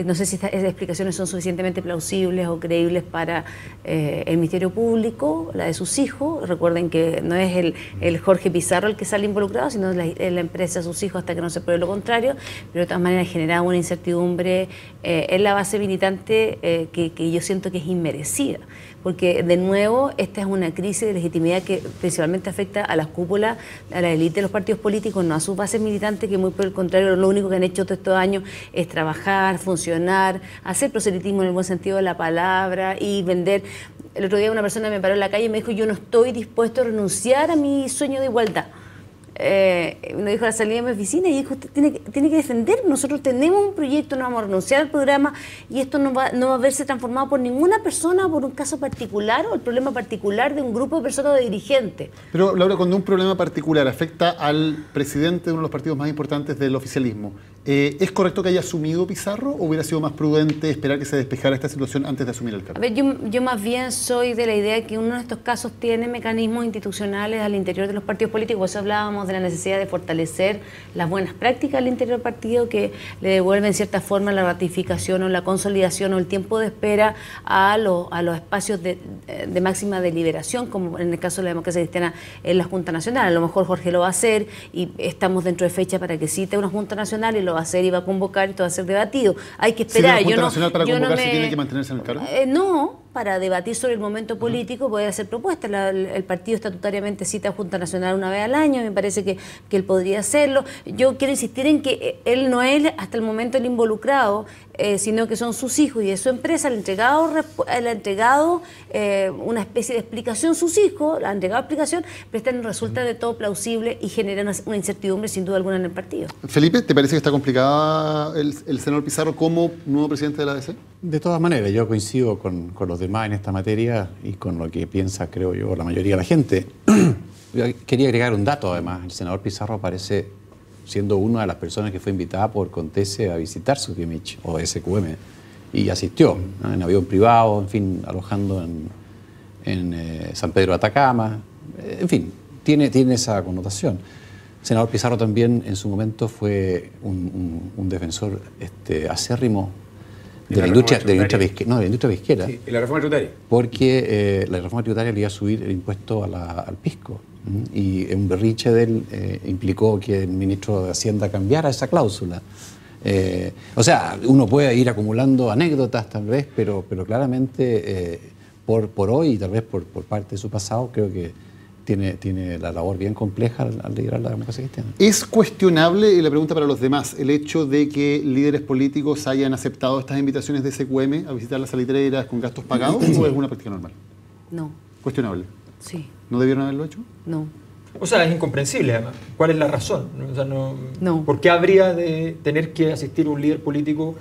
no sé si esas explicaciones son suficientemente plausibles o creíbles para el Ministerio Público, la de sus hijos. Recuerden que no es el Jorge Pizarro el que sale involucrado, sino la empresa de sus hijos hasta que no se pruebe lo contrario, pero de todas maneras genera una incertidumbre en la base militante que yo siento que es inmerecida. Porque, de nuevo, esta es una crisis de legitimidad que principalmente afecta a las cúpulas, a la élite de los partidos políticos, no a sus bases militantes, que muy por el contrario, lo único que han hecho todos estos años es trabajar, funcionar, hacer proselitismo en el buen sentido de la palabra y vender. El otro día una persona me paró en la calle y me dijo, yo no estoy dispuesto a renunciar a mi sueño de igualdad. Me dijo a la salida de mi oficina y dijo, usted tiene que defender, nosotros tenemos un proyecto, no vamos a renunciar al programa y esto no va a verse transformado por ninguna persona o por un caso particular o el problema particular de un grupo de personas o de dirigentes. Pero Laura, cuando un problema particular afecta al presidente de uno de los partidos más importantes del oficialismo, ¿es correcto que haya asumido Pizarro o hubiera sido más prudente esperar que se despejara esta situación antes de asumir el cargo? A ver, yo más bien soy de la idea que uno de estos casos tiene mecanismos institucionales al interior de los partidos políticos. Por eso hablábamos de la necesidad de fortalecer las buenas prácticas al interior del partido que le devuelven en cierta forma la ratificación o la consolidación o el tiempo de espera a los espacios de máxima deliberación, como en el caso de la democracia cristiana en la Junta Nacional. A lo mejor Jorge lo va a hacer y estamos dentro de fecha para que cite una Junta Nacional y lo va a hacer y va a convocar y todo va a ser debatido. Hay que esperar. ¿Si la Junta Nacional para convocarse tiene que mantenerse en el cargo? No, para debatir sobre el momento político puede hacer propuestas. El partido estatutariamente cita a Junta Nacional una vez al año, me parece que él podría hacerlo. Yo quiero insistir en que él no es hasta el momento el involucrado, sino que son sus hijos y de su empresa. Le ha entregado una especie de explicación sus hijos, le ha entregado explicación, pero esta no resulta de todo plausible y genera una incertidumbre sin duda alguna en el partido. Felipe, ¿te parece que está complicada el senador Pizarro como nuevo presidente de la ADC? De todas maneras, yo coincido con los demás en esta materia y con lo que piensa, creo yo, la mayoría de la gente. Yo quería agregar un dato, además. El senador Pizarro aparece siendo una de las personas que fue invitada por Contese a visitar Suquimich o SQM y asistió, ¿no? En avión privado, en fin, alojando en San Pedro de Atacama. En fin, tiene esa connotación. El senador Pizarro también en su momento fue un defensor acérrimo de la industria pesquera. Sí, y la reforma tributaria. Porque la reforma tributaria le iba a subir el impuesto al pisco. Y un berrinche de él implicó que el ministro de Hacienda cambiara esa cláusula. O sea, uno puede ir acumulando anécdotas tal vez, pero claramente por hoy y tal vez por parte de su pasado, creo que tiene la labor bien compleja al liderar la democracia cristiana. ¿Es cuestionable, y la pregunta para los demás, el hecho de que líderes políticos hayan aceptado estas invitaciones de SQM a visitar las salitreras con gastos pagados o es una práctica normal? No. ¿Cuestionable? Sí. ¿No debieron haberlo hecho? No. O sea, es incomprensible además. ¿Cuál es la razón? O sea, no. ¿Por qué habría de tener que asistir un líder político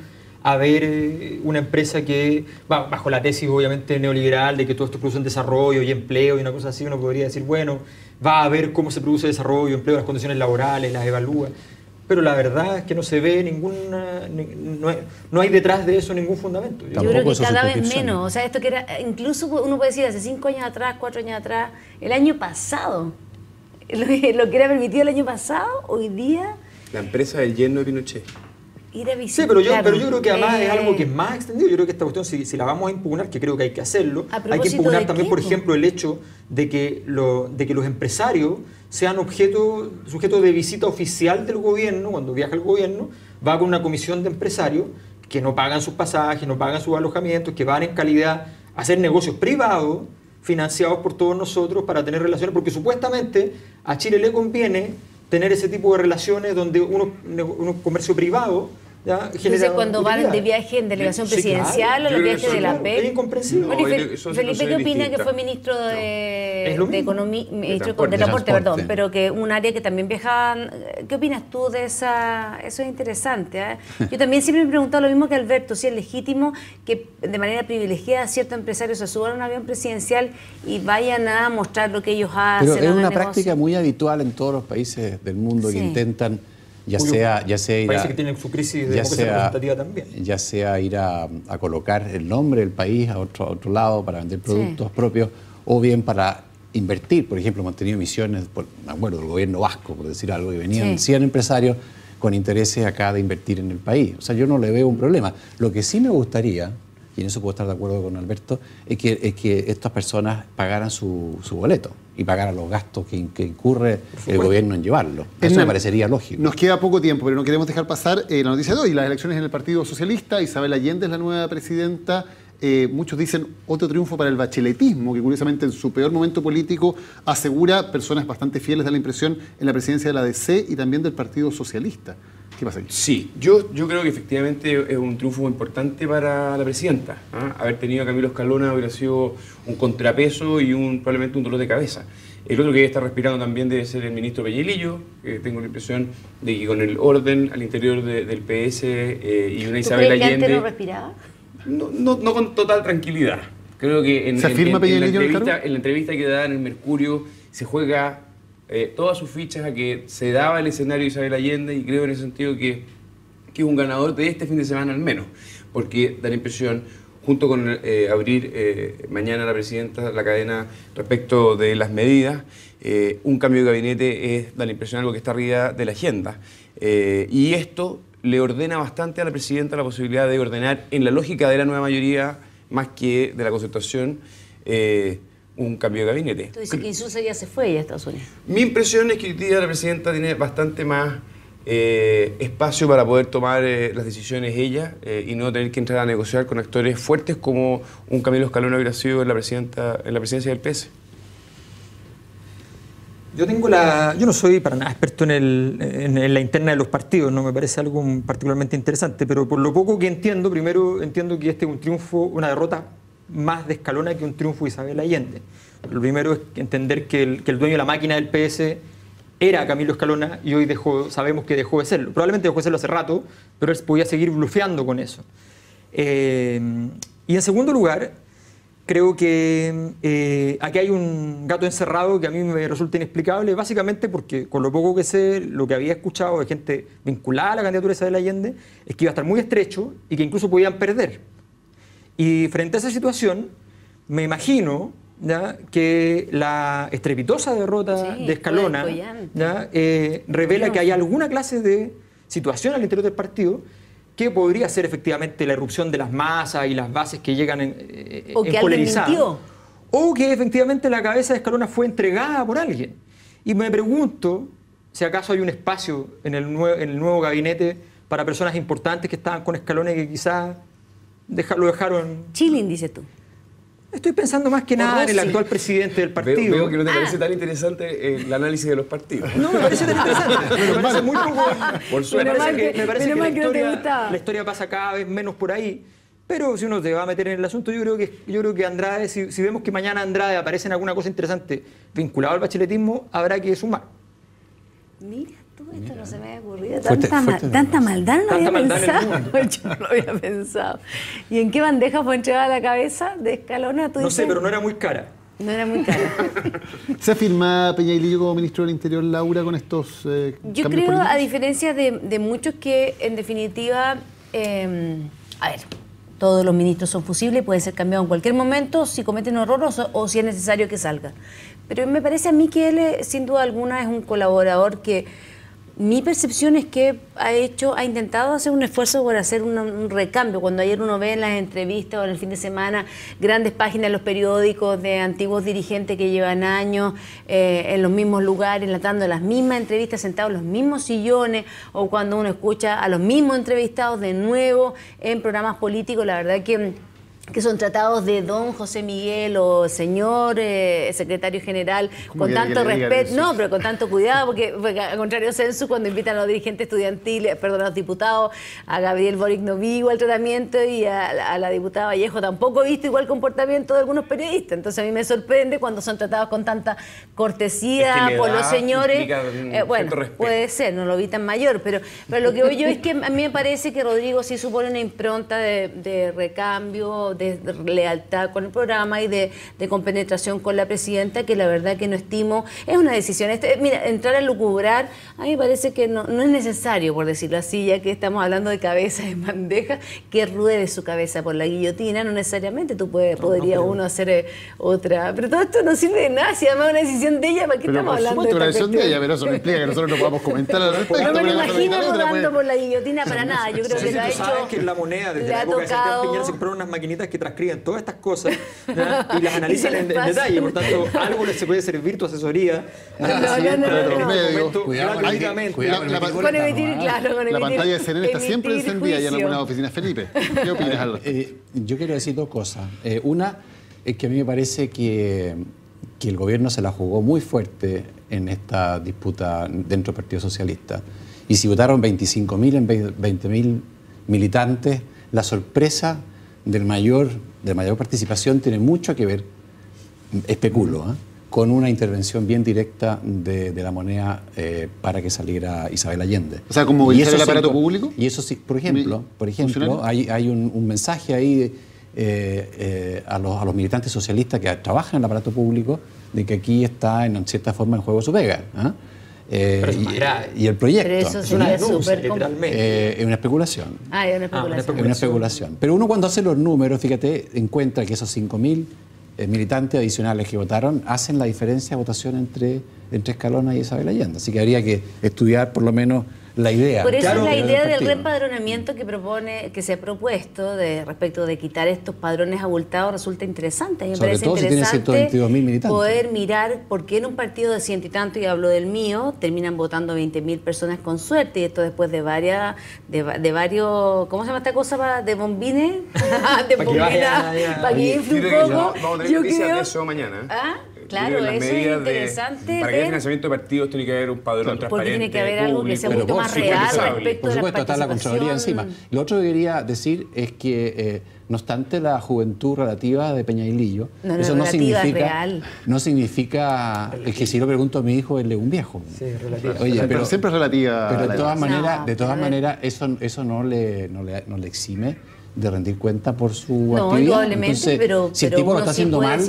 a ver una empresa que, bajo la tesis obviamente neoliberal de que todo esto produce un desarrollo y empleo y una cosa así, uno podría decir, bueno, va a ver cómo se produce desarrollo, empleo, las condiciones laborales, las evalúa, pero la verdad es que no se ve no hay detrás de eso ningún fundamento. Yo creo que cada vez menos, o sea, esto que era, incluso uno puede decir hace 5 años atrás, 4 años atrás, el año pasado, lo que era permitido el año pasado, hoy día... La empresa del yerno de Pinochet. ir a visitar. Sí, pero yo creo que además es algo que es más extendido. Yo creo que esta cuestión, si la vamos a impugnar, que creo que hay que hacerlo, hay que impugnar también, por ejemplo, el hecho de que los empresarios sean sujetos de visita oficial del gobierno. Cuando viaja el gobierno, va con una comisión de empresarios que no pagan sus pasajes, no pagan sus alojamientos, que van en calidad a hacer negocios privados, financiados por todos nosotros para tener relaciones, porque supuestamente a Chile le conviene tener ese tipo de relaciones donde uno comercio privado Entonces, cuando van de viaje en delegación presidencial, claro, o los viajes de la PEC. Es incomprensible. Bueno, Felipe, ¿qué opina que fue ministro de Economía, ministro de Transporte, perdón, pero que un área que también viajaban? ¿Qué opinas tú de esa? Eso es interesante. Yo también siempre me he preguntado lo mismo que Alberto, si es legítimo que de manera privilegiada ciertos empresarios se suban a un avión presidencial y vayan a mostrar lo que ellos hacen. Pero es una práctica muy habitual en todos los países del mundo que intentan ya sea ir países que tienen su crisis de democracia representativa también. Ya sea ir a colocar el nombre del país a otro lado para vender productos propios, o bien para invertir. Por ejemplo, hemos tenido misiones, me acuerdo, del gobierno vasco, por decir algo, y venían 100 empresarios con intereses acá de invertir en el país. O sea, yo no le veo un problema. Lo que sí me gustaría, y en eso puedo estar de acuerdo con Alberto, es que estas personas pagaran su boleto y pagaran los gastos que incurre el gobierno en llevarlo. Eso me parecería lógico. Nos queda poco tiempo, pero no queremos dejar pasar la noticia de hoy. Las elecciones en el Partido Socialista, Isabel Allende es la nueva presidenta. Muchos dicen otro triunfo para el bacheletismo, que curiosamente en su peor momento político asegura personas bastante fieles, da la impresión, en la presidencia de la DC y también del Partido Socialista. ¿Qué pasa ahí? Sí, yo creo que efectivamente es un triunfo muy importante para la presidenta. Haber tenido a Camilo Escalona hubiera sido un contrapeso y probablemente un dolor de cabeza. El otro que debe estar respirando también debe ser el ministro Peñalillo, que tengo la impresión de que con el orden al interior del PS y una Isabel Allende... ¿Tú crees que antes no respiraba? No con total tranquilidad. Creo que en la entrevista que da en el Mercurio se juega todas sus fichas a que se daba el escenario de Isabel Allende, y creo en ese sentido que es un ganador de este fin de semana al menos, porque da la impresión, junto con abrir mañana la presidenta la cadena respecto de las medidas, un cambio de gabinete da la impresión algo que está arriba de la agenda. Y esto le ordena bastante a la presidenta la posibilidad de ordenar en la lógica de la nueva mayoría, más que de la concertación, un cambio de gabinete. Tú dices que Insulza ya se fue a Estados Unidos. Mi impresión es que hoy día la presidenta tiene bastante más espacio para poder tomar las decisiones ella y no tener que entrar a negociar con actores fuertes como un Camilo Escalona hubiera sido en la presidencia del PS. Yo no soy para nada experto en la interna de los partidos, no me parece algo particularmente interesante, pero por lo poco que entiendo, primero entiendo que este es un triunfo, una derrota más de Escalona que un triunfo de Isabel Allende. Lo primero es entender que el dueño de la máquina del PS era Camilo Escalona y hoy sabemos que dejó de serlo. Probablemente dejó de serlo hace rato, pero él podía seguir blufeando con eso. Y en segundo lugar, creo que aquí hay un gato encerrado que a mí me resulta inexplicable, básicamente porque con lo poco que sé, lo que había escuchado de gente vinculada a la candidatura de Isabel Allende es que iba a estar muy estrecho y que incluso podían perder. Y frente a esa situación, me imagino que la estrepitosa derrota de Escalona revela que hay alguna clase de situación al interior del partido que podría ser efectivamente la irrupción de las masas y las bases que llegan encolerizadas. O que efectivamente la cabeza de Escalona fue entregada por alguien. Y me pregunto si acaso hay un espacio en el nuevo gabinete para personas importantes que estaban con Escalona y que quizás lo dejaron... Chilling, dices tú. Estoy pensando más que nada en el actual presidente del partido. Veo que no te parece tan interesante el análisis de los partidos. No, me parece tan interesante. Me parece muy poco. Por suerte. Me parece que la historia pasa cada vez menos por ahí. Pero si uno se va a meter en el asunto, yo creo que Andrade, si vemos que mañana Andrade aparece en alguna cosa interesante vinculado al bacheletismo, habrá que sumar. Mira tú, esto no se me había ocurrido. Tanta maldad no lo había pensado. Yo no lo había pensado. ¿Y en qué bandeja fue entregada la cabeza de Escalona? No sé, pero no era muy cara. No era muy cara. ¿Se afirma Peñalillo como ministro del Interior, Laura, con estos yo creo, políticos? A diferencia de muchos que, en definitiva, todos los ministros son fusibles, pueden ser cambiados en cualquier momento si cometen un error o si es necesario que salga. Pero me parece a mí que él, sin duda alguna, es un colaborador que mi percepción es que ha intentado hacer un esfuerzo por hacer un recambio. Cuando ayer uno ve en las entrevistas o en el fin de semana grandes páginas en los periódicos de antiguos dirigentes que llevan años en los mismos lugares, dando las mismas entrevistas, sentados en los mismos sillones, o cuando uno escucha a los mismos entrevistados de nuevo en programas políticos, la verdad que son tratados de don José Miguel o señor secretario general, con tanto respeto, no, pero con tanto cuidado, porque al contrario Censu, cuando invitan a los dirigentes estudiantiles, perdón, a los diputados, a Gabriel Boric no vi igual tratamiento, y a la diputada Vallejo tampoco he visto igual comportamiento de algunos periodistas. Entonces a mí me sorprende cuando son tratados con tanta cortesía por los señores. Bueno, puede ser, no lo vi tan mayor, pero lo que voy yo es que a mí me parece que Rodrigo sí supone una impronta de recambio, de lealtad con el programa y de compenetración con la presidenta, que la verdad que no estimo, es una decisión. Mira, entrar a lucubrar, a mí me parece que no es necesario, por decirlo así, ya que estamos hablando de cabezas en bandeja, que ruede su cabeza por la guillotina, no necesariamente podría uno hacer otra, pero todo esto no sirve de nada, si además es una decisión de ella, ¿para qué estamos hablando de esta decisión de ella? Pero eso no implica que nosotros no podamos comentar al respecto. No me lo imagino rodando por la guillotina para nada, yo creo que lo ha hecho. Sabes que en la moneda, desde la época de Santiago Piñera se compraron unas maquinitas que transcriben todas estas cosas y las analizan en detalle, por tanto algo les se puede servir tu asesoría. La pantalla de CNN está siempre encendida y en algunas oficinas. Felipe, ¿qué opinas? Yo quiero decir dos cosas. Una es que a mí me parece que el gobierno se la jugó muy fuerte en esta disputa dentro del Partido Socialista, y si votaron 25.000 en 20.000 militantes, la sorpresa de mayor participación tiene mucho que ver, especulo, con una intervención bien directa de la moneda para que saliera Isabel Allende. O sea, ¿como movilizar el aparato público? Y eso sí, por ejemplo hay un mensaje ahí a los militantes socialistas que trabajan en el aparato público, de que aquí está en cierta forma en juego su pega. Y el proyecto. Pero eso es una literalmente. Es una especulación. Es una especulación. Es una especulación. Pero uno cuando hace los números, fíjate, encuentra que esos 5.000 militantes adicionales que votaron hacen la diferencia de votación entre Escalona y Isabel Allende. Así que habría que estudiar por lo menos la idea. Por eso la idea del reempadronamiento que se ha propuesto respecto de quitar estos padrones abultados resulta interesante. A mí me parece interesante poder mirar por qué en un partido de ciento y tanto, y hablo del mío, terminan votando 20.000 personas con suerte, y esto después de varios, ¿cómo se llama esta cosa? De bombines, de bombina, para que influya un poco. Vamos a tener noticias de eso mañana. Claro, eso es interesante. Para que haya financiamiento de partidos tiene que haber un padrón transparente. Porque tiene que haber algo que sea un poquito más real respecto por supuesto, de la está la Contraloría encima. Lo otro que quería decir es que, no obstante la juventud relativa de Peñailillo, eso no significa que si lo pregunto a mi hijo, él es un viejo. Sí, relativa. Oye, pero siempre es relativa. Pero de todas maneras, eso no le exime de rendir cuenta por su actividad. Indudablemente, entonces, pero si el tipo lo está haciendo mal,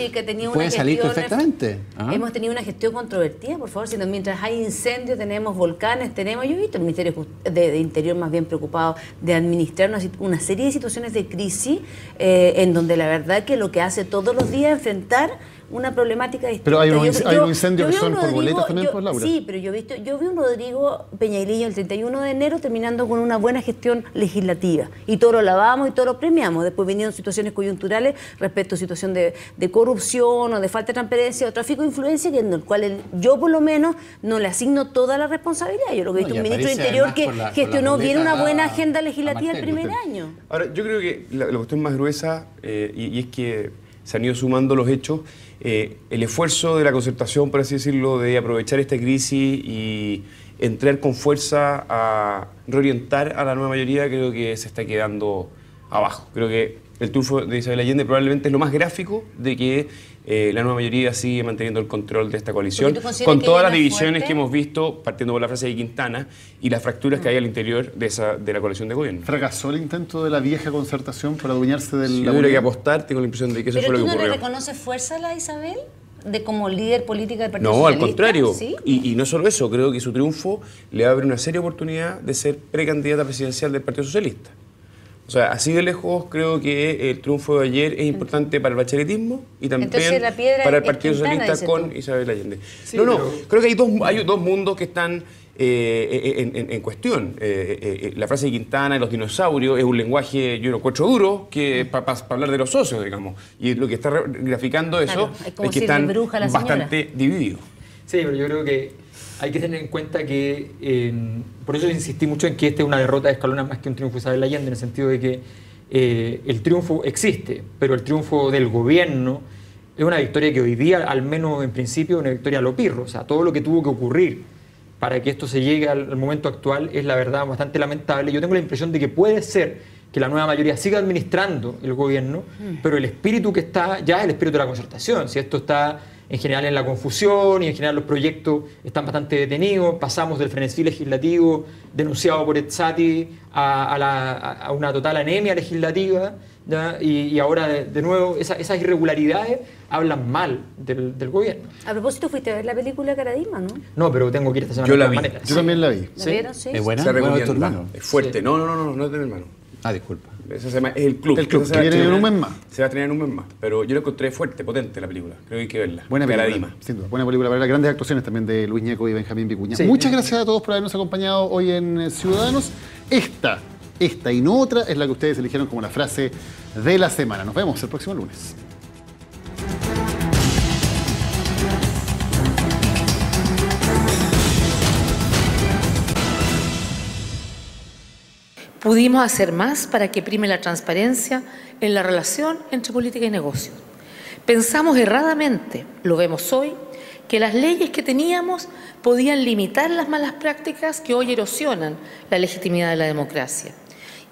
puede salir perfectamente. Hemos tenido una gestión controvertida, por favor, sino mientras hay incendios, tenemos volcanes, yo he visto el Ministerio de Interior más bien preocupado de administrar una serie de situaciones de crisis en donde la verdad que lo que hace todos los días es enfrentar una problemática distinta. Pero hay unos incendios que son por boletas también, por Laura. Sí, pero yo vi un Rodrigo Peñailillo el 31 de enero terminando con una buena gestión legislativa. Y todo lo alabamos y todo lo premiamos. Después vinieron situaciones coyunturales respecto a situación de corrupción o de falta de transparencia o tráfico de influencia, en el cual yo por lo menos no le asigno toda la responsabilidad. Yo lo que he visto un ministro de Interior que gestionó bien una buena agenda legislativa el primer año. Ahora, yo creo que la cuestión más gruesa, y es que se han ido sumando los hechos, el esfuerzo de la concertación, por así decirlo, de aprovechar esta crisis y entrar con fuerza a reorientar a la nueva mayoría, creo que se está quedando abajo. Creo que el triunfo de Isabel Allende probablemente es lo más gráfico de que la nueva mayoría sigue manteniendo el control de esta coalición, con todas las divisiones que hemos visto, partiendo por la frase de Quintana, y las fracturas que hay al interior de la coalición de gobierno. ¿Fracasó el intento de la vieja concertación por adueñarse del... Si yo tuviera que apostar, tengo la impresión de que eso fue lo que ocurrió. ¿Pero tú no le reconoces fuerza a la Isabel? Como líder política del Partido Socialista. No, al contrario. ¿Sí? Y no solo eso, creo que su triunfo le abre una seria oportunidad de ser precandidata presidencial del Partido Socialista. O sea, así de lejos creo que el triunfo de ayer es importante para el bacheletismo y también para el Partido Socialista con Isabel Allende. Sí, creo que hay dos mundos que están en cuestión. La frase de Quintana, los dinosaurios, es un lenguaje, yo lo encuentro duro, que para hablar de los socios, digamos. Y lo que está graficando eso es que están bastante divididos. Sí, pero yo creo que hay que tener en cuenta que, por eso insistí mucho en que esta es una derrota de Escalona más que un triunfo de Isabel Allende, en el sentido de que el triunfo existe, pero el triunfo del gobierno es una victoria que hoy día, al menos en principio, es una victoria a lo pirro. O sea, todo lo que tuvo que ocurrir para que esto se llegue al momento actual es, la verdad, bastante lamentable. Yo tengo la impresión de que puede ser que la nueva mayoría siga administrando el gobierno, pero el espíritu que está ya es el espíritu de la concertación. Si esto está en general en la confusión y en general los proyectos están bastante detenidos, pasamos del frenesí legislativo denunciado por Etzati a una total anemia legislativa, ¿ya? Y ahora de nuevo esas irregularidades hablan mal del gobierno. A propósito, fuiste a ver la película Caradima, ¿no? No, pero tengo que ir esta semana. Yo la vi. Yo también la vi. ¿La vieron? Sí. ¿Es buena? Se recomienda. ¿Es tu hermano? Es fuerte. Sí. No es de mi hermano. Ah, disculpa. Ese se llama, es el club. El club, se viene en un mes más. Se va a estrenar en un mes más. Pero yo la encontré fuerte, potente la película. Creo que hay que verla. Buena película. Caradima. Sin duda. Buena película. Para las grandes actuaciones también de Luis Ñeco y Benjamín Vicuña. Sí. Muchas gracias a todos por habernos acompañado hoy en Ciudadanos. Esta y no otra es la que ustedes eligieron como la frase de la semana. Nos vemos el próximo lunes. Pudimos hacer más para que prime la transparencia en la relación entre política y negocio. Pensamos erradamente, lo vemos hoy, que las leyes que teníamos podían limitar las malas prácticas que hoy erosionan la legitimidad de la democracia.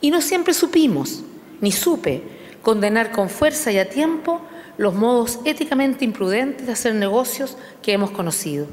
Y no siempre supimos, ni supe, condenar con fuerza y a tiempo los modos éticamente imprudentes de hacer negocios que hemos conocido.